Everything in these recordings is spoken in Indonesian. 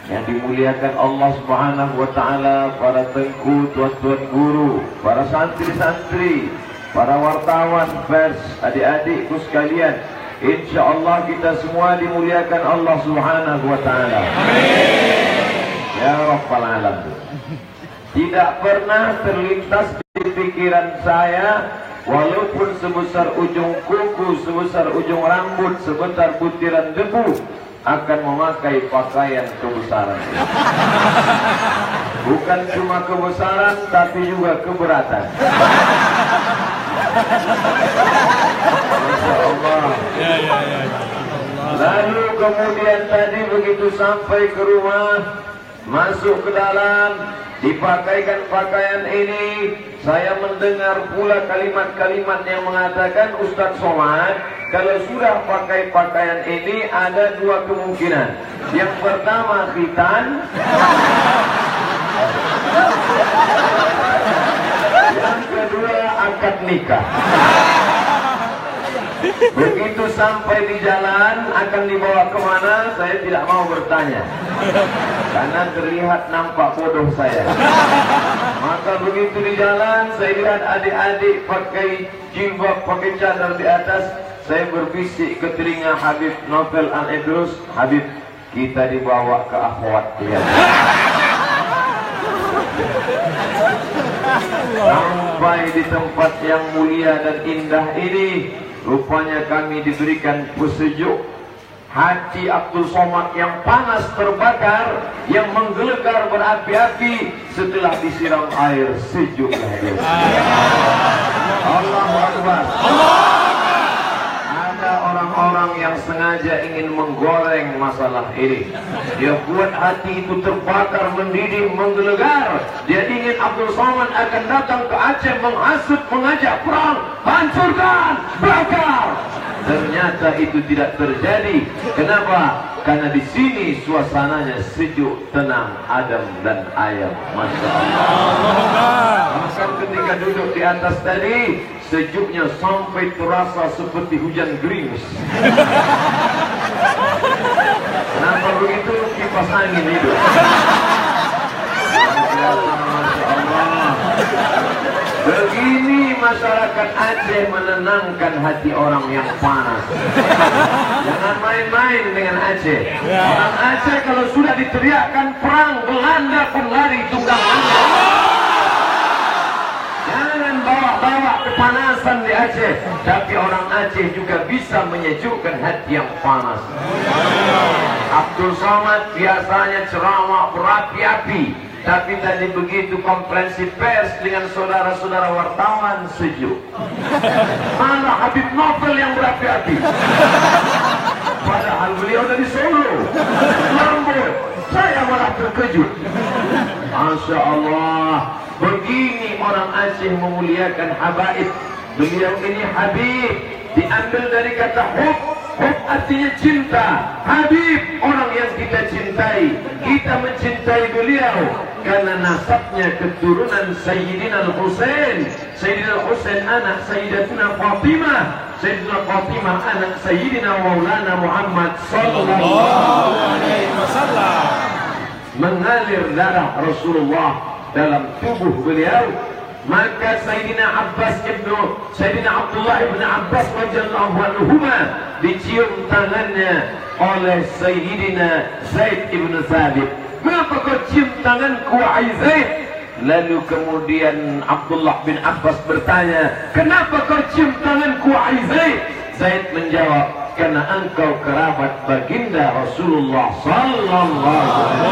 yang dimuliakan Allah Subhanahu wa taala, para tengku, tuan-tuan guru, para santri-santri, para wartawan, pers, adik-adikku sekalian, insyaallah kita semua dimuliakan Allah Subhanahu wa taala. Amin. Ya Rabbal alamin. Tidak pernah terlintas di pikiran saya, walaupun sebesar ujung kuku, sebesar ujung rambut, sebesar butiran debu, akan memakai pakaian kebesaran. Bukan cuma kebesaran, tapi juga keberatan. Masya Allah. Lalu kemudian tadi begitu sampai ke rumah, masuk ke dalam, dipakaikan pakaian ini, saya mendengar pula kalimat-kalimat yang mengatakan, Ustaz Somad, kalau sudah pakai pakaian ini ada dua kemungkinan. Yang pertama khitan, yang kedua akad nikah. Begitu sampai di jalan akan dibawa kemana, saya tidak mau bertanya karena terlihat nampak bodoh saya. Maka begitu di jalan saya lihat adik-adik pakai jilbab, pakai cadar di atas, saya berbisik ke telinga Habib Novel Al-Idrus, Habib, kita dibawa ke akhwat ya. Sampai di tempat yang mulia dan indah ini, rupanya kami diberikan pesejuk. Hati Abdul Somad yang panas terbakar, yang menggelegar berapi-api setelah disiram air sejuk. Allahu Akbar. Ada orang-orang yang sengaja ingin menggoreng masalah ini. Dia buat hati itu terbakar, mendidih, menggelegar. Dia ingin Abdul Somad akan datang ke Aceh menghasut, mengajak perang, hancurkan, bakar. Ternyata itu tidak terjadi. Kenapa? Karena di sini suasananya sejuk, tenang, adem dan ayam. Masya Allah. Maka ketika duduk di atas tadi, sejuknya sampai terasa seperti hujan gerimis. Kenapa begitu? Kipas angin hidup. Masya Allah. Begini masyarakat Aceh menenangkan hati orang yang panas. Jangan main-main dengan Aceh. Orang Aceh kalau sudah diteriakkan perang, Belanda pun lari tunggangan. Jangan bawa-bawa kepanasan di Aceh. Tapi orang Aceh juga bisa menyejukkan hati yang panas. Abdul Somad biasanya ceramah berapi-api, tapi tadi begitu konferensi pers dengan saudara-saudara wartawan sejuk. Mana Habib Novel yang berapi-api? Padahal beliau dari Solo, lembut. Saya malah terkejut. Masya Allah. Begini orang Aceh memuliakan habaib. Beliau ini Habib, diambil dari kata hub. Hub artinya cinta. Habib, orang yang kita cintai. Kita mencintai beliau karena nasabnya keturunan Sayyidina Al-Husain. Sayyidina Al-Husain anak Sayyidatuna Fatimah. Sayyidina Fatimah anak Sayyidina Maulana Muhammad sallallahu alaihi wasallam. Mengalir darah Rasulullah dalam tubuh beliau. Maka Sayyidina Abdullah ibn Abbas radhiyallahu anhuma dicium tangannya oleh Sayyidina Zaid ibn Thabit. Kenapa kau cium tanganku wahai Zaid? Lalu kemudian Abdullah bin Abbas bertanya, kenapa kau cium tanganku wahai Zaid? Zaid menjawab, karena engkau kerabat baginda Rasulullah sallallahu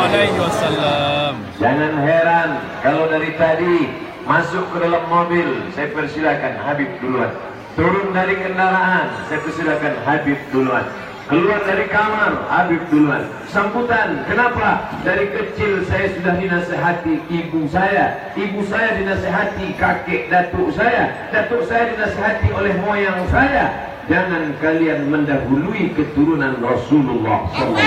alaihi wasallam. Jangan heran kalau dari tadi masuk ke dalam mobil, saya persilakan Habib duluan. Turun dari kendaraan, saya persilakan Habib duluan. Keluar dari kamar, Habib duluan. Sambutan, kenapa? Dari kecil saya sudah dinasihati ibu saya dinasihati kakek datuk saya dinasihati oleh moyang saya. Jangan kalian mendahului keturunan Rasulullah SAW.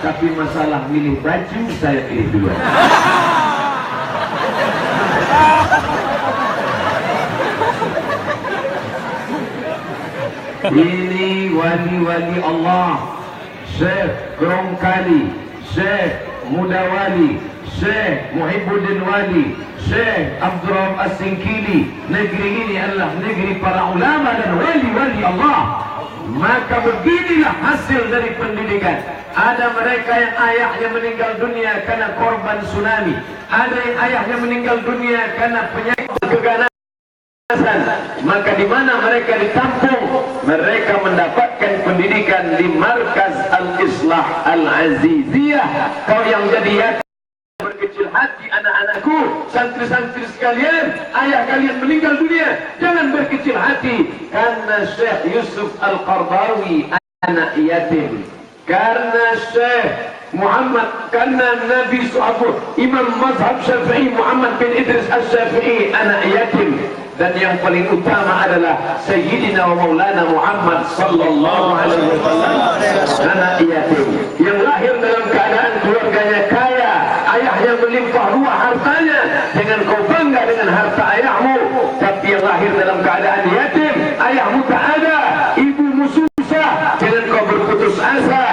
Tapi masalah milih baju, saya pilih duluan. Ini wali-wali Allah, Syekh Krongkali, Syekh Mudawali, Syekh Muhibbuddin Wali, Syekh Abdurrahman As-Singkili. Negeri ini adalah negeri para ulama dan wali-wali Allah. Maka beginilah hasil dari pendidikan. Ada mereka yang ayahnya meninggal dunia karena korban tsunami. Ada yang ayahnya meninggal dunia karena penyakit keganasan. Maka di mana mereka ditampung? Mereka mendapatkan pendidikan di Markaz Al-Islah Al-Aziziyah. Kau yang jadi yatim berkecil hati, anak-anakku, santri-santri sekalian, ayah kalian meninggal dunia, jangan berkecil hati, karena Syekh Yusuf Al-Qardawi anak yatim, karena Syekh Muhammad, karena Nabi Suhabu Imam Mazhab Syafi'i Muhammad bin Idris Al-Syafi'i anak yatim. Dan yang paling utama adalah Sayyidina wa Maulana Muhammad sallallahu alaihi wasallam anak yatim yang lahir dalam keadaan keluarganya kaya, ayahnya melimpah ruah hartanya. Jangan kau bangga dengan harta ayahmu, tapi yang lahir dalam keadaan yatim, ayahmu tak ada, ibumu susah. Jangan kau berputus asa,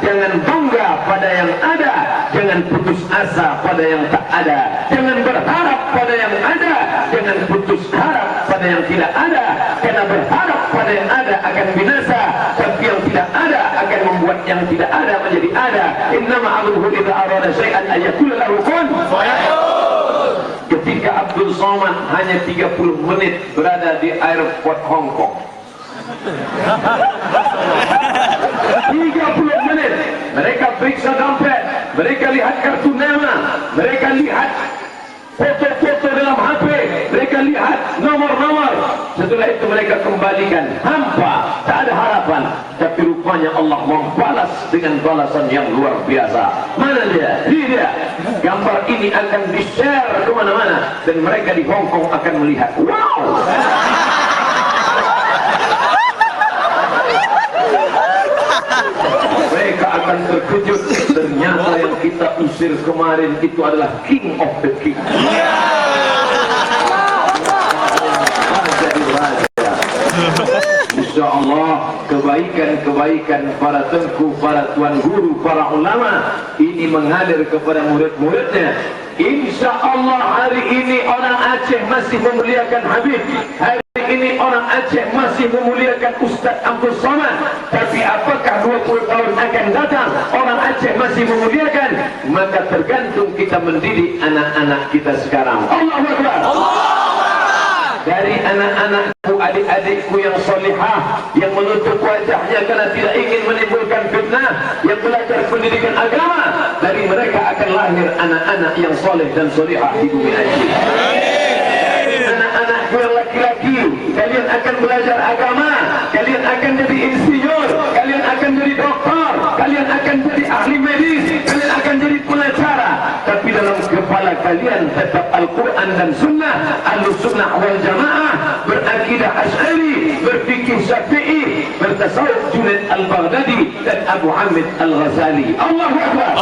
jangan bangga pada yang ada, jangan putus asa pada yang tak ada, jangan berharap pada yang ada, jangan putus harap pada yang tidak ada, karena berharap pada yang ada akan binasa, tapi yang tidak ada akan membuat yang tidak ada menjadi ada. Innama amruhu idza arada syai'an an yaqula lahu kun fayakun. Ketika Abdul Somad hanya 30 menit berada di airport Hong Kong, 30 menit mereka periksa dompet, mereka lihat kartu nama, mereka lihat foto-foto dalam HP, mereka lihat nomor-nomor. Setelah itu mereka kembalikan hampa, tak ada harapan. Tapi rupanya Allah membalas dengan balasan yang luar biasa. Mana dia? Ini dia. Gambar ini akan di-share kemana-mana, dan mereka di Hong Kong akan melihat. Wow! Mereka akan terkejut, ternyata yang kita usir kemarin itu adalah King of the King. Jadi raja. Insya Allah kebaikan-kebaikan para tengku, para tuan guru, para ulama ini mengalir kepada murid-muridnya. Insya Allah hari ini orang Aceh masih memuliakan Habib. Hari ini orang Aceh masih memuliakan Ustaz Abdul Somad. Tapi apakah 20 tahun akan datang orang Aceh masih memuliakan? Maka tergantung kita mendidik anak-anak kita sekarang. Allahu Akbar. Dari anak-anakku, adik-adikku yang solihah, yang menutup wajahnya karena tidak ingin menimbulkan fitnah, yang belajar pendidikan agama, dari mereka akan lahir anak-anak yang soleh dan solihah di bumi Aceh. Anak-anakku yang laki-laki, kalian akan belajar agama, kalian akan jadi insinyur, kalian akan jadi doktor, kalian akan jadi ahli medis, kalian akan jadi pengacara. Tapi dalam kepala kalian tetap Al-Quran dan Sunnah, Ahlus-Sunnah wal Jamaah, berakidah Asy'ari, berfikih Syafi'i, bertasawuf Junaid Al-Baghdadi dan Abu Hamid Al-Ghazali. Allahu Akbar.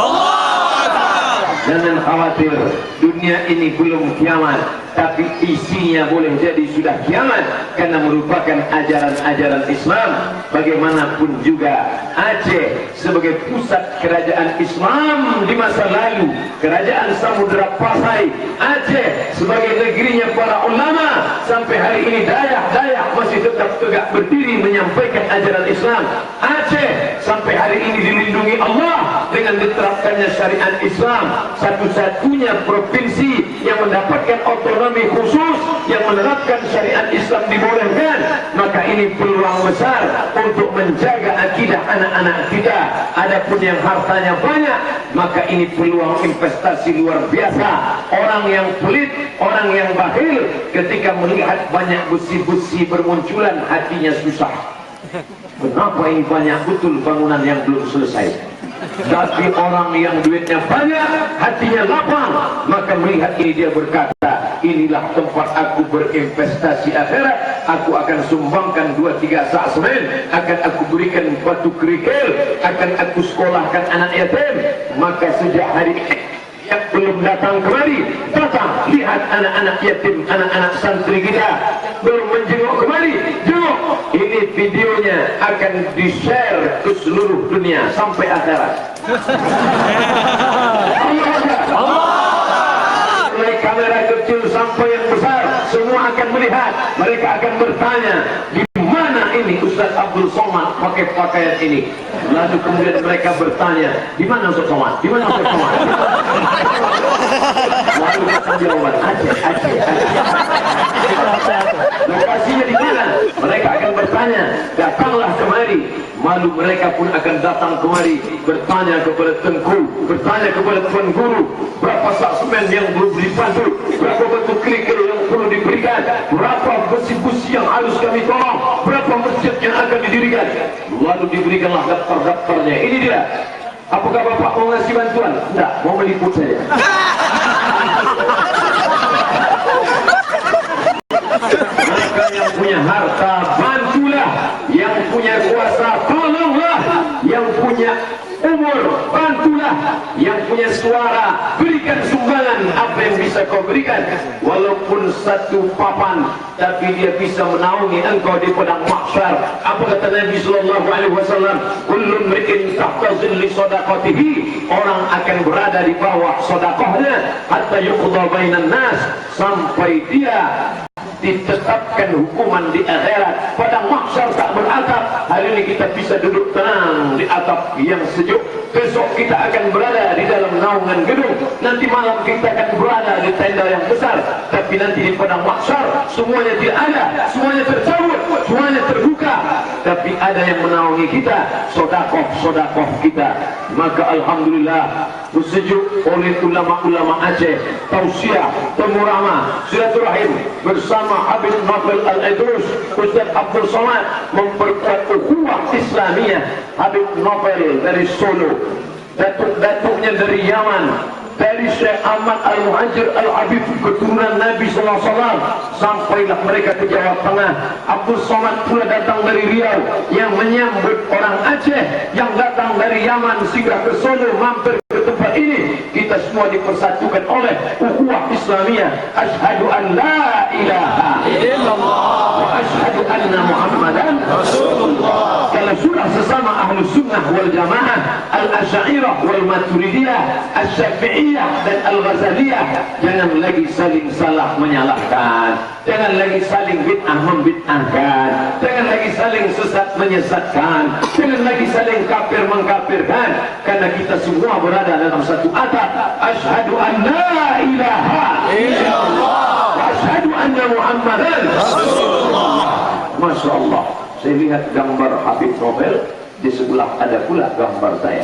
Jangan khawatir, dunia ini belum kiamat, tapi isinya boleh jadi sudah kiamat, karena merupakan ajaran-ajaran Islam. Bagaimanapun juga Aceh sebagai pusat kerajaan Islam di masa lalu, kerajaan Samudra Pasai, Aceh sebagai negerinya para ulama, sampai hari ini Dayak masih tetap tegak berdiri menyampaikan ajaran Islam. Aceh sampai hari ini dilindungi Allah dengan diterapkannya syariat Islam, satu-satunya provinsi yang mendapatkan otonomi khusus, yang menerapkan syariat Islam dibolehkan. Maka ini peluang besar untuk menjaga akidah anak-anak kita. Adapun yang hartanya banyak, maka ini peluang investasi luar biasa. Orang yang pelit, orang yang bakhil, ketika melihat banyak besi-besi bermunculan, hatinya susah. Kenapa ini banyak betul bangunan yang belum selesai? Tapi orang yang duitnya banyak, hatinya lapang, maka melihat ini dia berkata, inilah tempat aku berinvestasi akhirat. Aku akan sumbangkan 2-3 sak semen, akan aku berikan batu kerikil, akan aku sekolahkan anak yatim. Maka sejak hari ini yang belum datang kemari, datang, lihat anak-anak yatim, anak-anak santri kita belum menjenguk kemari, jenguk. ini videonya akan di-share ke seluruh dunia sampai akhirat. Mulai kamera kecil sampai yang besar, semua akan melihat. Mereka akan bertanya, di mana ini Ustaz Abdul Somad pakai pakaian ini? Lalu kemudian mereka bertanya, di mana Ustaz Somad? Di mana Ustaz Somad? Lalu datang jawaban, Aceh. Lokasinya di mana? Mereka akan bertanya, datanglah kemari. Malu mereka pun akan datang kemari, bertanya kepada tengku, bertanya kepada tuan guru, berapa sak semen yang belum dibantu, berapa batu kerikil yang perlu diberikan, berapa besi-besi yang harus kami tolong, berapa masjid yang akan didirikan. Lalu diberikanlah daftar-daftarnya. Ini dia. Apakah Bapak mau ngasih bantuan? Tidak, mau meliput saya. Maka yang punya harta bantulah, yang punya kuasa tolonglah, yang punya umur bantulah, yang punya suara berikan sumbangan apa yang bisa kau berikan, walaupun satu papan, tapi dia bisa menaungi engkau di padang mahsyar. Apa kata Nabi sallallahu alaihi wasallam? Kullu mri'in tahta zilli shadaqatihi, orang akan berada di bawah sedekahnya hatta yuqda bainan nas, sampai dia ditetapkan hukuman di akhirat. Padang mahsyar tak beratap. Hari ini kita bisa duduk tenang di atap yang sejuk. Besok kita akan berada di dalam naungan gedung. Nanti malam kita akan berada di tenda yang besar. Tapi nanti di padang mahsyar semuanya tidak ada, semuanya tercabut, semuanya terbuka. Tapi ada yang menaungi kita, sodakoh kita. Maka alhamdulillah bersejuk oleh ulama-ulama Aceh, tausiah, temu ramah, silaturahim bersama Habib Novel Al-Idrus, Ustaz Abdul Somad memperkuat ukhuwah Islamiyah. Habib Novel dari Solo, datuk-datuknya dari Yaman, dari Syekh Ahmad Al-Muhajir Al-Habib keturunan Nabi SAW, sampailah mereka ke Jawa Tengah. Abdul Somad pula datang dari Riau yang menyambut orang Aceh yang datang dari Yaman singgah ke Solo mampir ke tempat ini. Kita semua dipersatukan oleh ukhuwah Islamiyah. Asyhadu an la ilaha illallah wa asyhadu anna Muhammadan Rasulullah. Kalau sudah sesama ahlu sunnah wal jamaah, al-asy'ariyah wal maturidiyah, asy-syafi'iyah dan al-ghazaliyah, jangan lagi saling salah menyalahkan, jangan lagi saling bid'ah membid'ahkan, jangan lagi saling sesat menyesatkan, jangan lagi saling kafir mengkafirkan, karena kita semua berada dalam satu atap. Asyhadu an la ilaha illallah wa asyhadu anna Muhammadan Rasulullah. Masya Allah, saya lihat gambar Habib Novel, di sebelah ada pula gambar saya.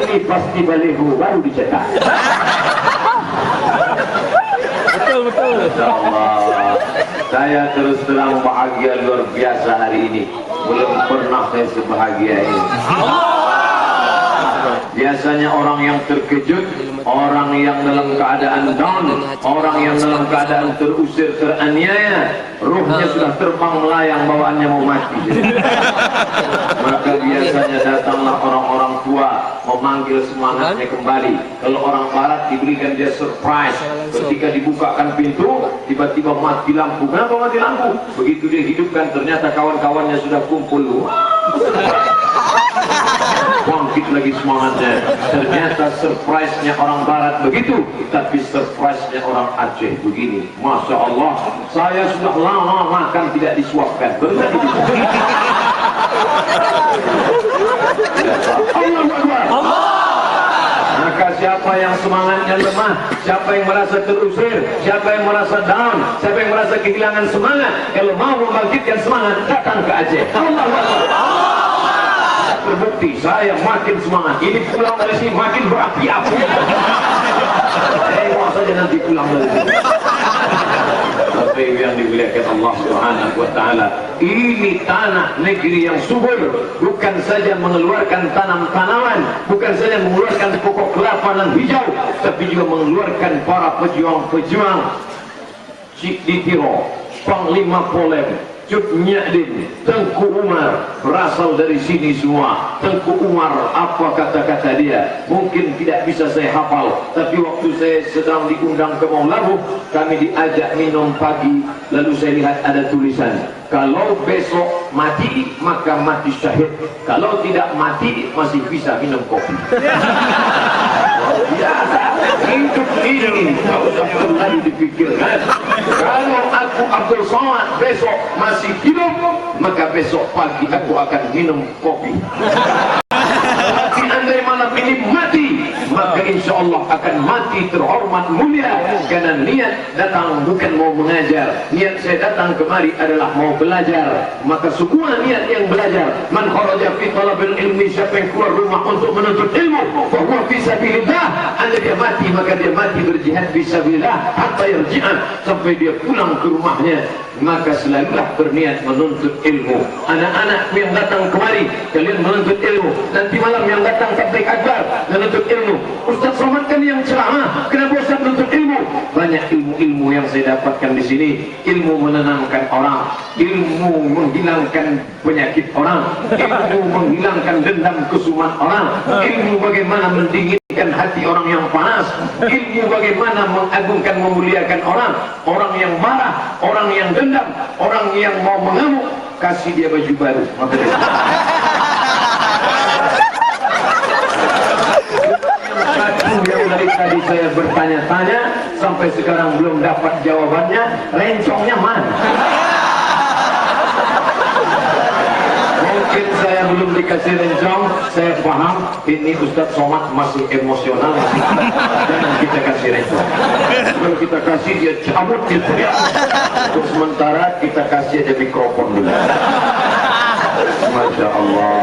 Ini pasti baliho baru dicetak. Betul. Allah, saya terus terang bahagia luar biasa hari ini. Belum pernah saya sebahagia ini. Biasanya orang yang terkejut, orang yang dalam keadaan down, orang yang dalam keadaan terusir, teraniaya, ruhnya sudah terbang melayang, bawaannya mau mati. Maka biasanya datanglah orang-orang tua memanggil semangatnya kembali. Kalau orang barat diberikan dia surprise, ketika dibukakan pintu tiba-tiba mati lampu. Kenapa mati lampu? Begitu dia hidupkan ternyata kawan-kawannya sudah kumpul. Bangkit lagi semangatnya. Ternyata surprise-nya orang barat begitu, tapi surprise-nya orang Aceh begini. Masya Allah, saya sudah lama makan tidak disuapkan. Benar disuapkan. Allah. Maka siapa yang semangatnya lemah, siapa yang merasa terusir, siapa yang merasa down, siapa yang merasa kehilangan semangat, kalau mau membangkitkan semangat, datang ke Aceh. Allah. Terbukti saya makin semangat. Ini pulang dari sini makin berapi-api. Tengok saja nanti pulang dari sini. Tapi yang dimuliakan Allah Subhanahu wa taala, ini tanah negeri yang subur, bukan saja mengeluarkan tanam-tanaman, bukan saja mengeluarkan pokok kelapa dan hijau, tapi juga mengeluarkan para pejuang-pejuang Cik Ditiro, Panglima Polem, Cut Nyadin, Tengku Umar, berasal dari sini semua. Tengku Umar, apa kata-kata dia? Mungkin tidak bisa saya hafal, tapi waktu saya sedang diundang ke Maulamu, kami diajak minum pagi, lalu saya lihat ada tulisan, kalau besok mati, maka mati syahid. Kalau tidak mati, masih bisa minum kopi. Biasa, hidup ini, tak usah terlalu dipikirkan. Kalau aku Abdul Somad besok masih hidup, maka besok pagi aku akan minum kopi. Tapi andai malam ini mati, maka insya Allah akan mati terhormat mulia. Karena niat datang bukan mau mengajar, niat saya datang kemari adalah mau belajar. Maka semua niat yang belajar, man kharaja fi talabil ilmi, siapa yang keluar rumah untuk menuntut ilmu, bahwa fi sabilillah, andai dia mati maka dia mati berjihad fi sabilillah hatta yarji'an, sampai dia pulang ke rumahnya. Maka selalulah berniat menuntut ilmu. Anak-anakku yang datang kemari, kalian menuntut ilmu. Nanti malam yang datang tabligh akbar menuntut ilmu. Ustaz Somad kan yang ceramah, kenapa Ustaz menuntut ilmu? Banyak ilmu-ilmu yang saya dapatkan di sini. Ilmu menenangkan orang, ilmu menghilangkan penyakit orang, ilmu menghilangkan dendam kesumat orang, ilmu bagaimana mendinginkan hati orang yang panas, ilmu bagaimana mengagungkan memuliakan orang, orang yang marah, orang yang dendam, orang yang mau mengamuk, kasih dia baju baru. Yang dari tadi saya bertanya-tanya sampai sekarang belum dapat jawabannya, rencongnya mana? Mungkin saya belum dikasih rencong, saya paham ini Ustaz Somad masih emosional, jangan kita kasih rencong. Kalau kita kasih dia cabut gitu ya. Untuk sementara kita kasih aja mikrofon dulu. Masya Allah.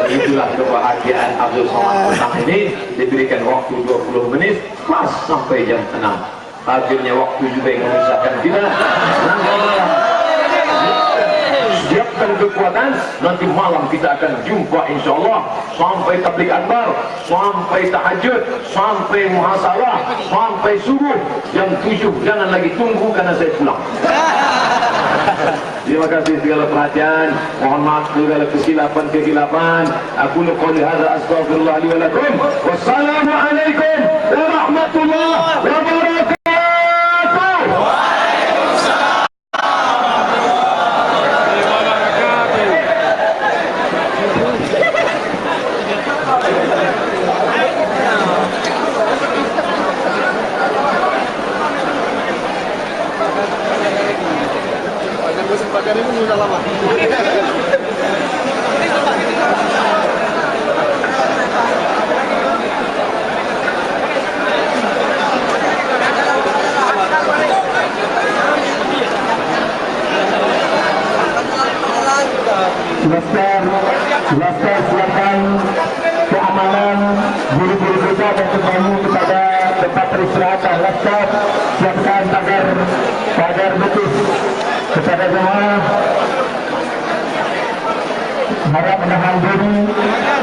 Itulah kebahagiaan Abdul Somad petang ini, diberikan waktu 20 menit pas sampai jam 6. Akhirnya waktu juga yang memisahkan kita. Siapkan kekuatan, nanti malam kita akan jumpa insya Allah sampai tabligh akbar, sampai tahajud, sampai muhasabah, sampai subuh jam 7. Jangan lagi tunggu karena saya pulang. Terima kasih segala perhatian. Mohon maaf segala kesilapan. Aku qouli hadza astaghfirullah li wa lakum. Wassalamualaikum warahmatullahi wabarakatuh. Laskar silakan keamanan guru-guru kita dan kembali kepada tempat peristirahatan. Laskar siapkan pagar betis kepada jemaah. Harap menahan diri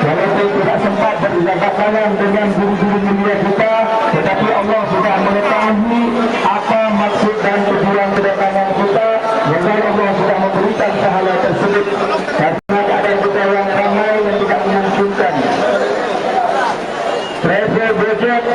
walaupun tidak sempat berjabat tangan dengan guru-guru mulia kita, tetapi Allah sudah mengetahui apa maksud dan tujuan kedatangan kita, dan Allah sudah memberikan pahala tersebut karena keadaan kita yang ramai yang tidak memungkinkan. Travel Project